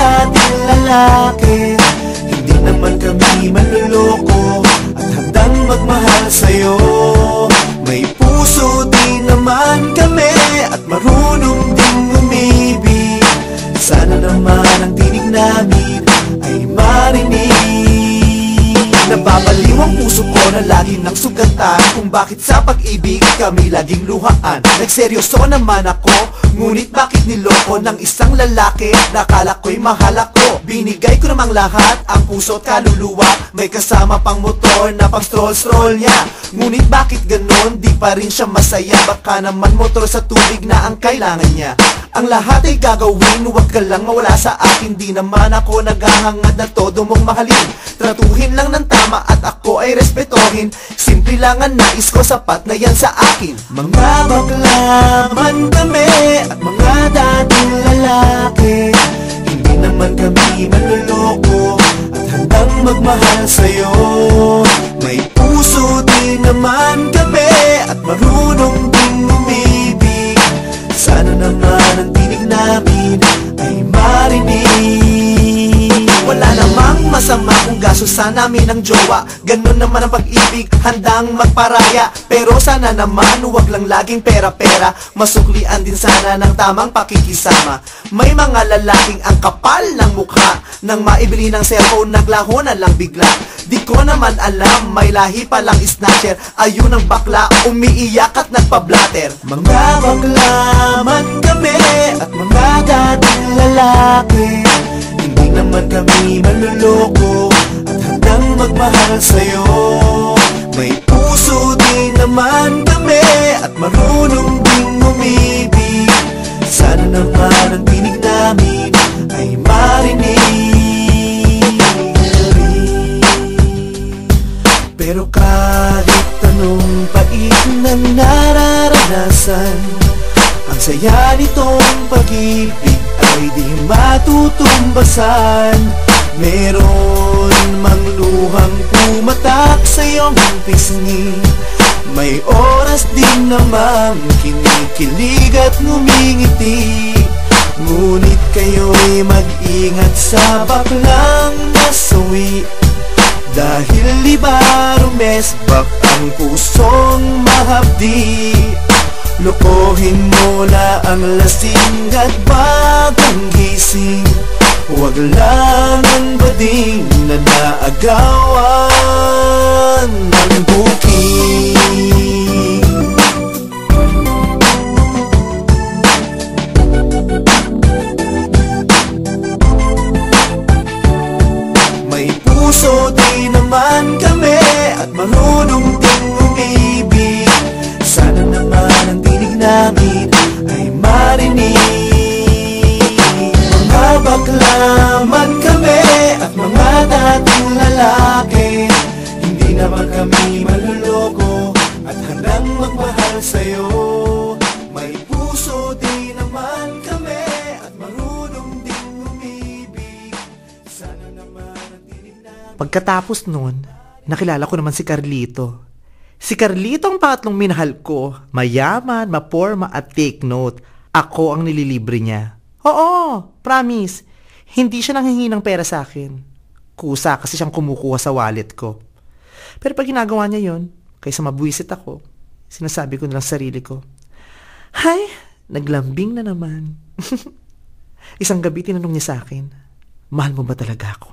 dating lalaki. Hindi naman kami manloloko at handang magmahal sa'yo. May puso din naman kami at marunong ding umibig. Sana naman ang tinig namin ay marinig. Nababaliw ang puso ko na lagi nang sugatan kung bakit sa pag-ibig kami laging luhaan. Nagseryoso naman ako, ngunit bakit niloko ng isang lalaki? Nakala ko'y mahal ako. Binigay ko namang lahat, ang puso at kaluluwa. May kasama pang motor na pang stroll-stroll niya. Ngunit bakit ganon, di pa rin siya masaya? Baka naman motor sa tubig na ang kailangan niya. Ang lahat ay gagawin, huwag ka lang mawala sa akin. Di naman ako naghahangad na todo mong mahalin. Tratuhin lang ng tama at ako ay respetohin. Simple lang ang nais ko, sapat na yan sa akin. Mga bakla man kami at mga dating lalaki. Hindi naman kami manloloko at handang magmahal sa'yo. May puso din naman kami at marunong ding umibig. Sana naman ang tinig namin ay marinig. Wala namang masama kung gasusan namin ang jowa. Ganon naman ang pag-ibig, handang magparaya. Pero sana naman huwag lang laging pera-pera. Masuklian din sana ng tamang pakikisama. May mga lalaking ang kapal ng mukha, nang maibili ng cellphone naglaho na lang bigla. Di ko naman alam, may lahi palang snatcher. Ayun ang bakla, umiiyak at nagpa-blatter. Mga bakla man kami at mga dating lalaki. Hindi naman kami manloloko at handang magmahal sa'yo. May puso din naman kami at marunong ding umibig. Sana naman ang tinig namin ay marinig. Pero kahit anong pait na nararanasan, ang saya nitong pag-ibig ay di matutumbasan. Meron mang luhang pumatak sa iyong pisngi. May oras din namang kinikilig at ngumingiti. Ngunit kayo'y mag-ingat sa baklang nasawi. Dahil iba rumesbak ang pusong mahapdi. Lokohin mo na ang lasing at bagong gising. Huwag lang ang bading na naagawan ng booking. May puso din naman kami at marunong ding umibig. Sana naman ang tinig namin ay marinig. Mga bakla man kami at mga dating lalaki. Hindi naman kami manloloko at handang magmahal sa'yo. May puso din naman kami at marunong ding umibig. Sana naman ang tinig namin. Pagkatapos nun, nakilala ko naman si Carlito. Si Carlito ang pangatlong minahal ko. Mayaman, maporma at take note. Ako ang nililibre niya. Oo, promise. Hindi siya nanghingi ng pera sa akin. Kusa kasi siyang kumukuha sa wallet ko. Pero pag ginagawa niya yun, kaysa mabuwisit ako, sinasabi ko na lang sa sarili ko, "Hay, naglambing na naman." Isang gabi tinanong niya sa akin, "Mahal mo ba talaga ako?"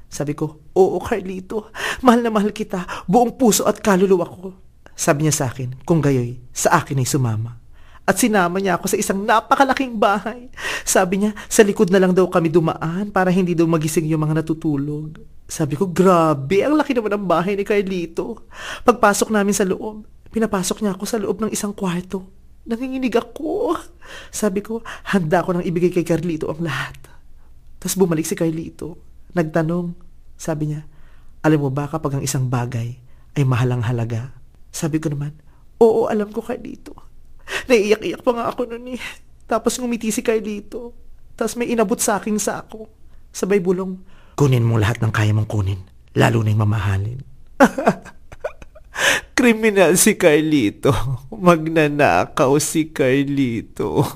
Sabi ko, "Oo, Carlito. Mahal na mahal kita. Buong puso at kaluluwa ko." Sabi niya sa akin, kung gayoy, sa akin ay sumama. At sinama niya ako sa isang napakalaking bahay. Sabi niya, sa likod na lang daw kami dumaan para hindi daw magising yung mga natutulog. Sabi ko, grabe, ang laki naman ng bahay ni Carlito. Pagpasok namin sa loob, pinapasok niya ako sa loob ng isang kwarto. Nanginginig ako. Sabi ko, handa ko nang ibigay kay Carlito ang lahat. Tapos bumalik si Carlito. Nagtanong, sabi niya, "Alam mo ba kapag ang isang bagay ay mahalang halaga?" Sabi ko naman, "Oo, alam ko, Carlito." Naiiyak-iyak pa nga ako nun eh. Tapos ngumiti si Carlito. Tapos may inabot sa aking sako. Sabay bulong, "Kunin mo lahat ng kaya mong kunin. Lalo na yung mamahalin." Kriminal si Carlito. Magnanakaw si Carlito.